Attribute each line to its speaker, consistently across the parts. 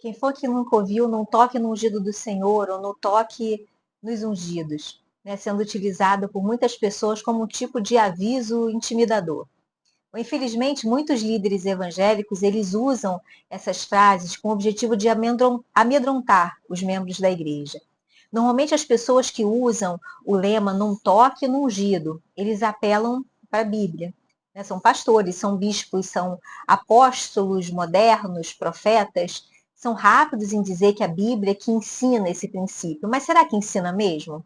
Speaker 1: Quem for que nunca ouviu, não toque no ungido do Senhor ou não toque nos ungidos, né, sendo utilizado por muitas pessoas como um tipo de aviso intimidador. Infelizmente, muitos líderes evangélicos, eles usam essas frases com o objetivo de amedrontar os membros da igreja. Normalmente, as pessoas que usam o lema não toque no ungido, eles apelam para a Bíblia, né? São pastores, são bispos, são apóstolos modernos, profetas, são rápidos em dizer que a Bíblia é que ensina esse princípio. Mas será que ensina mesmo?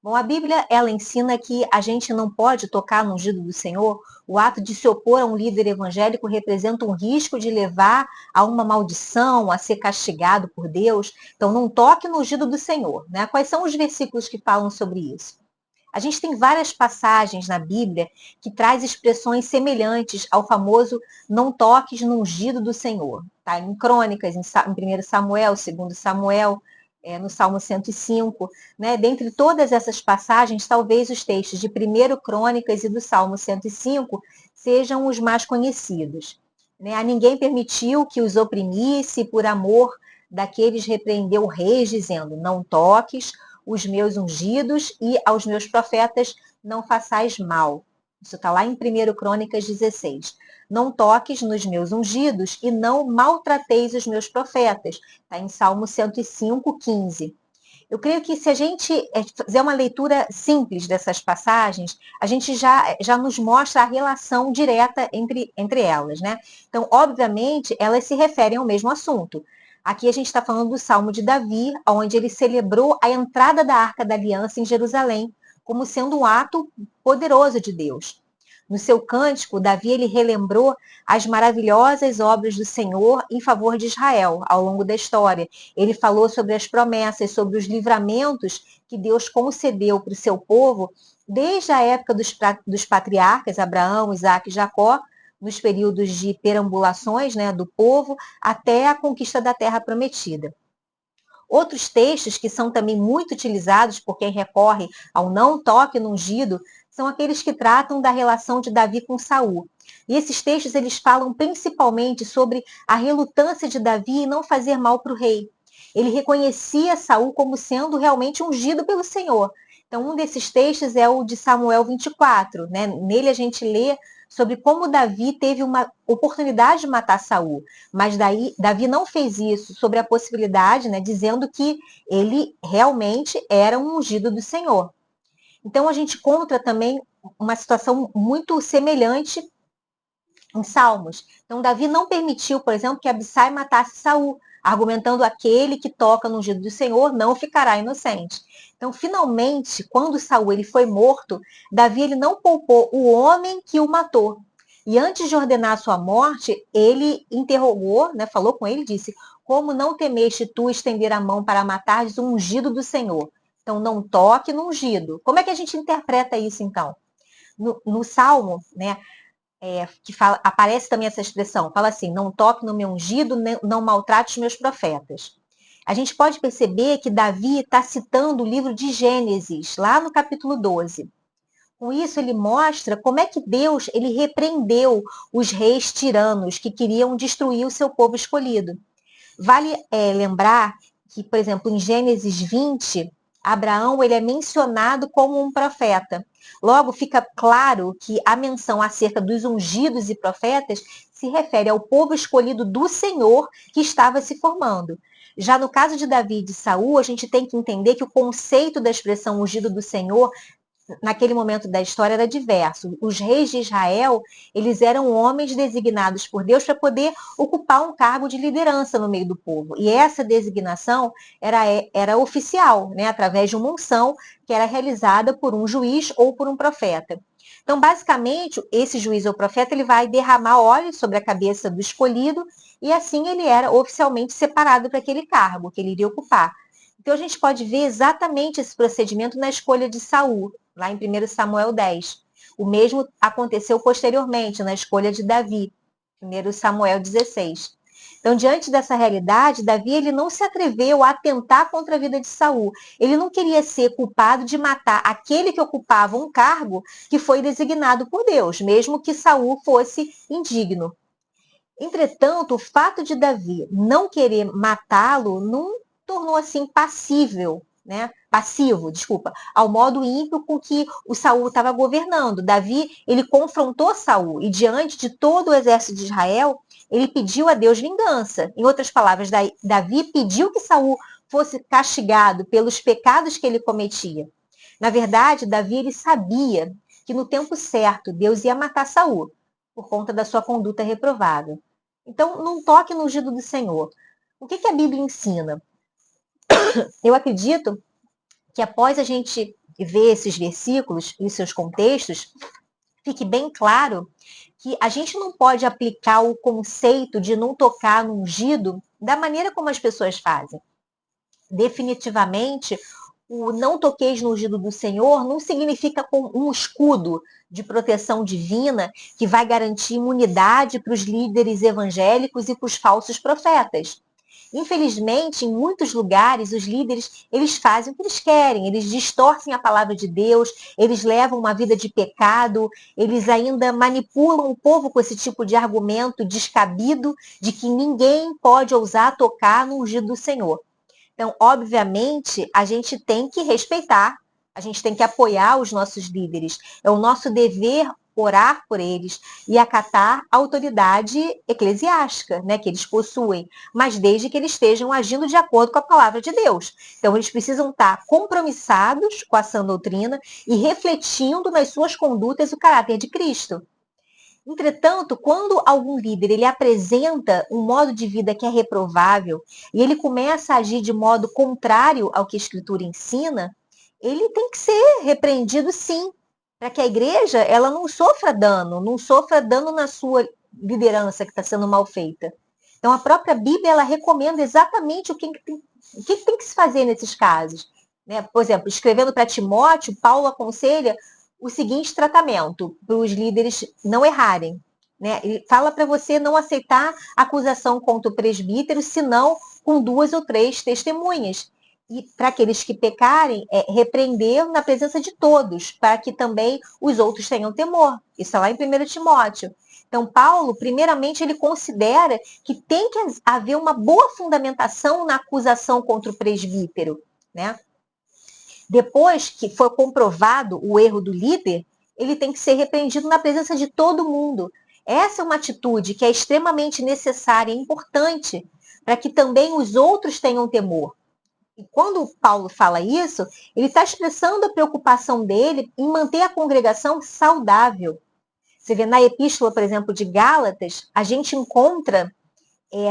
Speaker 1: Bom, a Bíblia, ela ensina que a gente não pode tocar no ungido do Senhor. O ato de se opor a um líder evangélico representa um risco de levar a uma maldição, a ser castigado por Deus. Então, não toque no ungido do Senhor, né? Quais são os versículos que falam sobre isso? A gente tem várias passagens na Bíblia que traz expressões semelhantes ao famoso não toques no ungido do Senhor. Tá? Em Crônicas, em 1 Samuel, 2 Samuel, no Salmo 105. Né? Dentre todas essas passagens, talvez os textos de 1 Crônicas e do Salmo 105 sejam os mais conhecidos. Né? A ninguém permitiu que os oprimisse, por amor daqueles repreendeu reis, dizendo, não toques os meus ungidos e aos meus profetas não façais mal. Isso está lá em 1 Crônicas 16. Não toques nos meus ungidos e não maltrateis os meus profetas. Está em Salmo 105, 15. Eu creio que se a gente fizer uma leitura simples dessas passagens, a gente já nos mostra a relação direta entre elas, né? Então, obviamente, elas se referem ao mesmo assunto. Aqui a gente está falando do Salmo de Davi, onde ele celebrou a entrada da Arca da Aliança em Jerusalém, como sendo um ato poderoso de Deus. No seu cântico, Davi ele relembrou as maravilhosas obras do Senhor em favor de Israel ao longo da história. Ele falou sobre as promessas, sobre os livramentos que Deus concedeu para o seu povo desde a época dos patriarcas, Abraão, Isaac e Jacó, nos períodos de perambulações, né, do povo, até a conquista da terra prometida. Outros textos que são também muito utilizados por quem recorre ao não toque no ungido são aqueles que tratam da relação de Davi com Saul. E esses textos eles falam principalmente sobre a relutância de Davi em não fazer mal para o rei. Ele reconhecia Saul como sendo realmente ungido pelo Senhor. Então, um desses textos é o de Samuel 24, né? Nele a gente lê sobre como Davi teve uma oportunidade de matar Saul, mas Davi não fez isso sobre a possibilidade, né, dizendo que ele realmente era um ungido do Senhor. Então a gente encontra também uma situação muito semelhante em Salmos. Então Davi não permitiu, por exemplo, que Abissai matasse Saul, argumentando aquele que toca no ungido do Senhor não ficará inocente. Então, finalmente, quando Saul ele foi morto, Davi ele não poupou o homem que o matou. E antes de ordenar a sua morte, ele interrogou, né, falou com ele, disse: como não temeste tu estender a mão para matares o ungido do Senhor? Então, não toque no ungido. Como é que a gente interpreta isso, então? No Salmo, né, que fala, aparece também essa expressão, fala assim, não toque no meu ungido, não maltrate os meus profetas. A gente pode perceber que Davi está citando o livro de Gênesis, lá no capítulo 12. Com isso, ele mostra como é que Deus ele repreendeu os reis tiranos que queriam destruir o seu povo escolhido. Vale lembrar que, por exemplo, em Gênesis 20, Abraão ele é mencionado como um profeta. Logo, fica claro que a menção acerca dos ungidos e profetas se refere ao povo escolhido do Senhor que estava se formando. Já no caso de Davi e de Saul, a gente tem que entender que o conceito da expressão ungido do Senhor naquele momento da história era diverso. Os reis de Israel, eles eram homens designados por Deus para poder ocupar um cargo de liderança no meio do povo. E essa designação era oficial, né, através de uma unção que era realizada por um juiz ou por um profeta. Então, basicamente, esse juiz ou profeta ele vai derramar óleo sobre a cabeça do escolhido e assim ele era oficialmente separado para aquele cargo que ele iria ocupar. Então, a gente pode ver exatamente esse procedimento na escolha de Saul, lá em 1 Samuel 10. O mesmo aconteceu posteriormente na escolha de Davi, 1 Samuel 16. Então, diante dessa realidade, Davi ele não se atreveu a atentar contra a vida de Saul. Ele não queria ser culpado de matar aquele que ocupava um cargo que foi designado por Deus, mesmo que Saul fosse indigno. Entretanto, o fato de Davi não querer matá-lo não tornou assim passivo, desculpa, ao modo ímpio com que o Saul estava governando. Davi, ele confrontou Saul e diante de todo o exército de Israel, ele pediu a Deus vingança. Em outras palavras, Davi pediu que Saul fosse castigado pelos pecados que ele cometia. Na verdade, Davi ele sabia que no tempo certo Deus ia matar Saul por conta da sua conduta reprovável. Então, não toque no ungido do Senhor. O que a Bíblia ensina? Eu acredito que após a gente ver esses versículos e seus contextos, fique bem claro que a gente não pode aplicar o conceito de não tocar no ungido da maneira como as pessoas fazem. Definitivamente, o não toqueis no ungido do Senhor não significa com um escudo de proteção divina que vai garantir imunidade para os líderes evangélicos e para os falsos profetas. Infelizmente, em muitos lugares, os líderes, eles fazem o que eles querem, eles distorcem a palavra de Deus, eles levam uma vida de pecado, eles ainda manipulam o povo com esse tipo de argumento descabido de que ninguém pode ousar tocar no ungido do Senhor. Então, obviamente, a gente tem que respeitar, a gente tem que apoiar os nossos líderes. É o nosso dever orar por eles e acatar a autoridade eclesiástica, né, que eles possuem, mas desde que eles estejam agindo de acordo com a palavra de Deus. Então, eles precisam estar compromissados com a sã doutrina e refletindo nas suas condutas o caráter de Cristo. Entretanto, quando algum líder ele apresenta um modo de vida que é reprovável e ele começa a agir de modo contrário ao que a Escritura ensina, ele tem que ser repreendido sim, para que a igreja ela não sofra dano na sua liderança que está sendo mal feita. Então, a própria Bíblia ela recomenda exatamente o que tem que se fazer nesses casos. Né? Por exemplo, escrevendo para Timóteo, Paulo aconselha o seguinte tratamento para os líderes não errarem. Né? Ele fala para você não aceitar acusação contra o presbítero, senão com 2 ou 3 testemunhas. E para aqueles que pecarem, repreender na presença de todos, para que também os outros tenham temor. Isso está lá em 1 Timóteo. Então, Paulo, primeiramente, ele considera que tem que haver uma boa fundamentação na acusação contra o presbítero, né? Depois que for comprovado o erro do líder, ele tem que ser repreendido na presença de todo mundo. Essa é uma atitude que é extremamente necessária e importante para que também os outros tenham temor. E quando Paulo fala isso, ele está expressando a preocupação dele em manter a congregação saudável. Você vê na epístola, por exemplo, de Gálatas, a gente encontra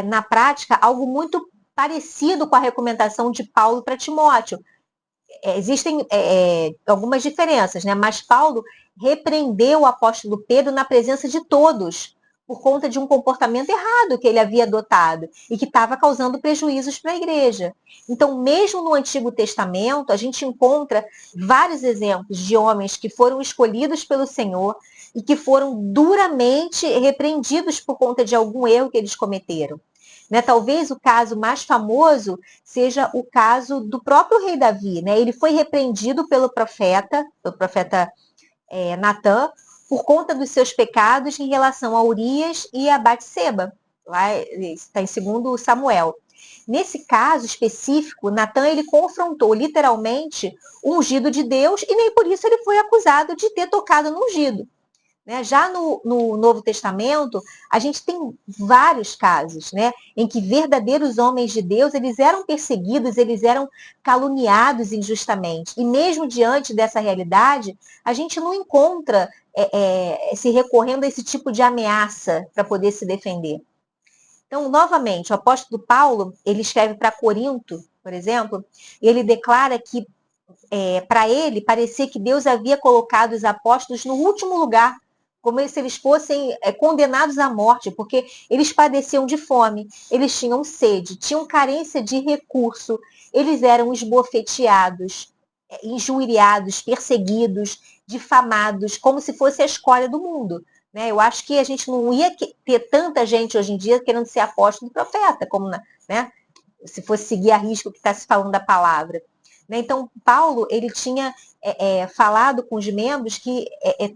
Speaker 1: na prática algo muito parecido com a recomendação de Paulo para Timóteo. Existem algumas diferenças, né? Mas Paulo repreendeu o apóstolo Pedro na presença de todos, por conta de um comportamento errado que ele havia adotado e que estava causando prejuízos para a igreja. Então, mesmo no Antigo Testamento, a gente encontra vários exemplos de homens que foram escolhidos pelo Senhor e que foram duramente repreendidos por conta de algum erro que eles cometeram. Né? Talvez o caso mais famoso seja o caso do próprio rei Davi. Né? Ele foi repreendido pelo profeta Natã, por conta dos seus pecados em relação a Urias e a Batseba. Lá está em 2 Samuel. Nesse caso específico, Natã ele confrontou literalmente o ungido de Deus e nem por isso ele foi acusado de ter tocado no ungido. Né? Já no Novo Testamento, a gente tem vários casos, né, em que verdadeiros homens de Deus, eles eram perseguidos, eles eram caluniados injustamente. E mesmo diante dessa realidade, a gente não encontra se recorrendo a esse tipo de ameaça para poder se defender. Então, novamente, o apóstolo Paulo, ele escreve para Corinto, por exemplo, e ele declara que para ele parecia que Deus havia colocado os apóstolos no último lugar, como se eles fossem condenados à morte, porque eles padeciam de fome, eles tinham sede, tinham carência de recurso, eles eram esbofeteados, injuriados, perseguidos, difamados, como se fosse a escória do mundo. Né? Eu acho que a gente não ia ter tanta gente hoje em dia querendo ser apóstolo e profeta, como né? Se fosse seguir a risco que está se falando da palavra. Então, Paulo, ele tinha falado com os membros que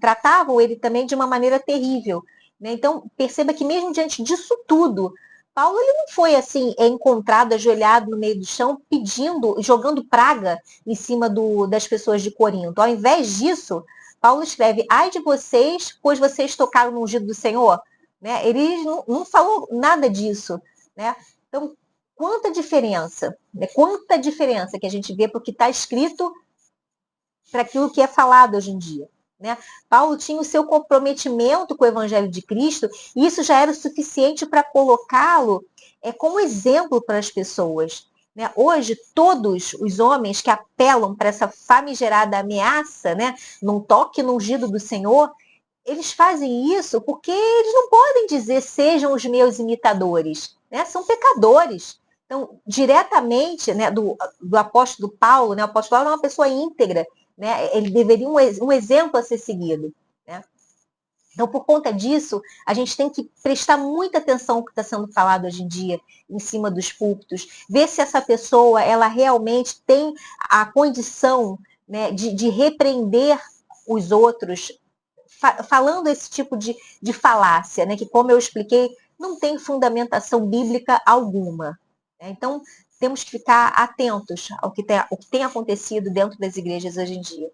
Speaker 1: tratavam ele também de uma maneira terrível. né? Então, perceba que mesmo diante disso tudo, Paulo ele não foi assim, encontrado ajoelhado no meio do chão, pedindo, jogando praga em cima das pessoas de Corinto. Ao invés disso, Paulo escreve: ai de vocês, pois vocês tocaram no ungido do Senhor. Né? Ele não falou nada disso. Né? Então, quanta diferença, né? Quanta diferença que a gente vê para o que está escrito para aquilo que é falado hoje em dia. Né? Paulo tinha o seu comprometimento com o Evangelho de Cristo, e isso já era o suficiente para colocá-lo como exemplo para as pessoas. Né? Hoje, todos os homens que apelam para essa famigerada ameaça, né, num toque no ungido do Senhor, eles fazem isso porque eles não podem dizer sejam os meus imitadores, né? São pecadores. Então, diretamente, né, do apóstolo Paulo, né, o apóstolo Paulo é uma pessoa íntegra, né? Ele deveria um exemplo a ser seguido. Né? Então, por conta disso, a gente tem que prestar muita atenção ao que está sendo falado hoje em dia em cima dos púlpitos, ver se essa pessoa ela realmente tem a condição, né, de repreender os outros, falando esse tipo de falácia, né, que, como eu expliquei, não tem fundamentação bíblica alguma. Né? Então, temos que ficar atentos ao que tem acontecido dentro das igrejas hoje em dia.